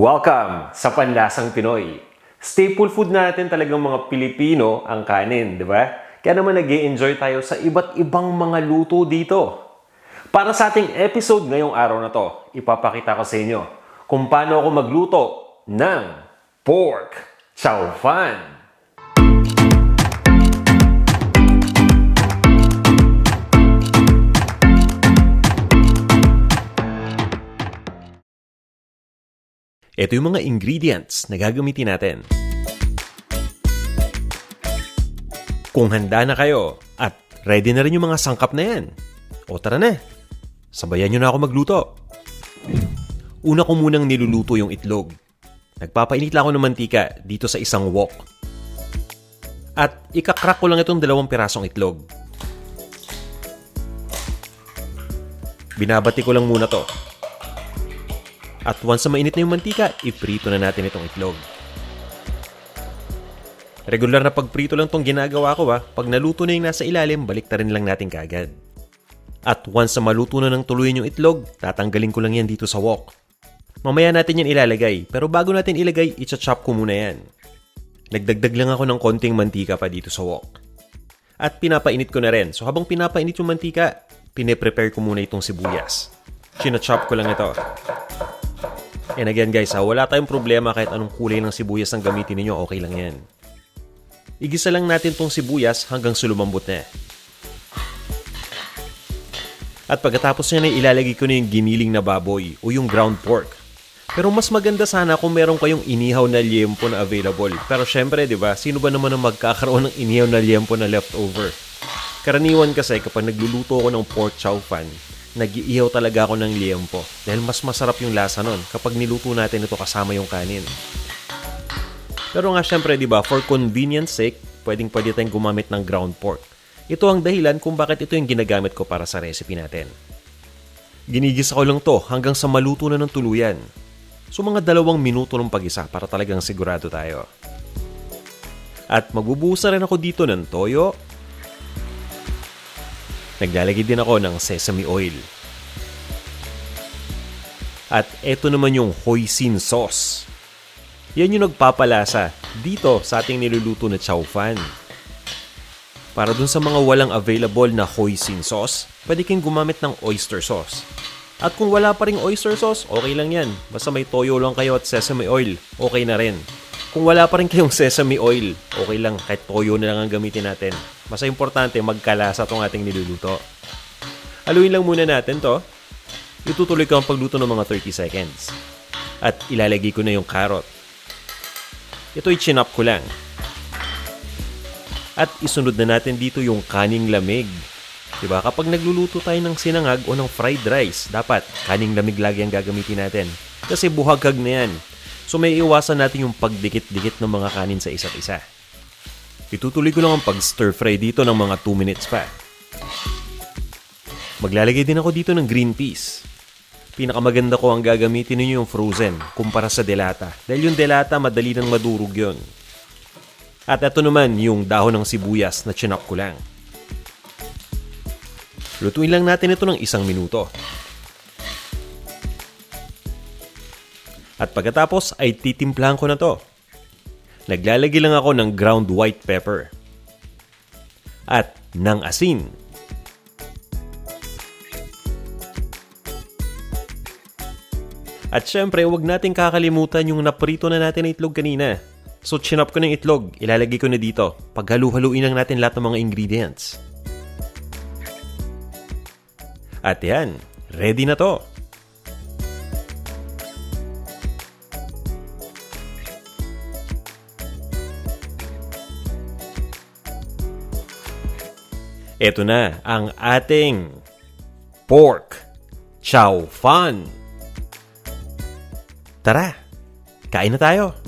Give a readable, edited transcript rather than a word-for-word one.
Welcome sa Panlasang Pinoy. Staple food natin talagang mga Pilipino ang kanin, di ba? Kaya naman nag-e-enjoy tayo sa iba't ibang mga luto dito. Para sa ating episode ngayong araw na to, ipapakita ko sa inyo kung paano ako magluto ng pork chow fan. Ito yung mga ingredients na gagamitin natin. Kung handa na kayo at ready na rin yung mga sangkap na yan, o tara na, sabayan nyo na ako magluto. Una ko munang niluluto yung itlog. Nagpapainit lang ako ng mantika dito sa isang wok. At ikakrak ko lang itong 2 pirasong itlog. Binabati ko lang muna to. At once na mainit na yung mantika, iprito na natin itong itlog. Regular na pagprito lang itong ginagawa ko ha. Pag naluto na yung nasa ilalim, baliktarin lang natin kaagad. At once na maluto na ng tuluyan yung itlog, tatanggalin ko lang yan dito sa wok. Mamaya natin yan ilalagay, pero bago natin ilagay, i-chop ko muna yan. Nagdagdag lang ako ng konting mantika pa dito sa wok. At pinapainit ko na rin. So habang pinapainit yung mantika, pine-prepare ko muna itong sibuyas. China-chop ko lang ito. And again guys, wala tayong problema kahit anong kulay ng sibuyas ang gamitin niyo, okay lang yan. Igisa lang natin tong sibuyas hanggang lumambot na. At pagkatapos niya ilalagay ko na yung giniling na baboy o yung ground pork. Pero mas maganda sana kung meron kayong inihaw na liempo na available. Pero syempre, di ba, sino ba naman ang magkakaroon ng inihaw na liempo na leftover? Karaniwan kasi kapag nagluluto ako ng pork chow fan, nag-iihaw talaga ako ng liempo dahil mas masarap yung lasa nun kapag niluto natin ito kasama yung kanin. Pero nga syempre, di ba, for convenience sake, pwede tayong gumamit ng ground pork. Ito ang dahilan kung bakit ito yung ginagamit ko para sa recipe natin. Ginigisa ko lang to hanggang sa maluto na ng tuluyan. So mga 2 minuto ng pag-isa para talagang sigurado tayo. At magbubuhos na rin ako dito ng toyo. Naglalagay din ako ng sesame oil. At eto naman yung hoisin sauce. Yan yung nagpapalasa dito sa ating niluluto na chow fan. Para dun sa mga walang available na hoisin sauce, pwede kayong gumamit ng oyster sauce. At kung wala pa ring oyster sauce, okay lang yan. Basta may toyo lang kayo at sesame oil, okay na rin. Kung wala pa rin kayong sesame oil, okay lang, kahit toyo na lang ang gamitin natin. Basta importante, magkalasa itong ating niluluto. Haluin lang muna natin to. Itutuloy ko ang pagluto ng mga 30 seconds. At ilalagay ko na yung carrot. Ito'y chinop ko lang. At isunod na natin dito yung kaning lamig. Diba? Kapag nagluluto tayo ng sinangag o ng fried rice, dapat kaning lamig lagi ang gagamitin natin. Kasi buhaghag na yan. So may iwasan natin yung pagdikit-dikit ng mga kanin sa isa't isa. Itutuloy ko lang ang pag-stir fry dito ng mga 2 minutes pa. Maglalagay din ako dito ng green peas. Pinakamaganda ko ang gagamitin ninyo yung frozen kumpara sa delata. Dahil yung delata madali nang madurog yun. At ito naman yung dahon ng sibuyas na chinop ko lang. Lutuin lang natin ito ng 1 minuto. At pagkatapos ay titimplahan ko na to. Naglalagay lang ako ng ground white pepper. At ng asin. At syempre, huwag natin kakalimutan yung naprito na natin na itlog kanina. So, chinop ko ng itlog. Ilalagay ko na dito. Paghalu-haluin lang natin lahat ng mga ingredients. At yan, ready na to. Ito na ang ating pork chow fan. Tara, kain na tayo.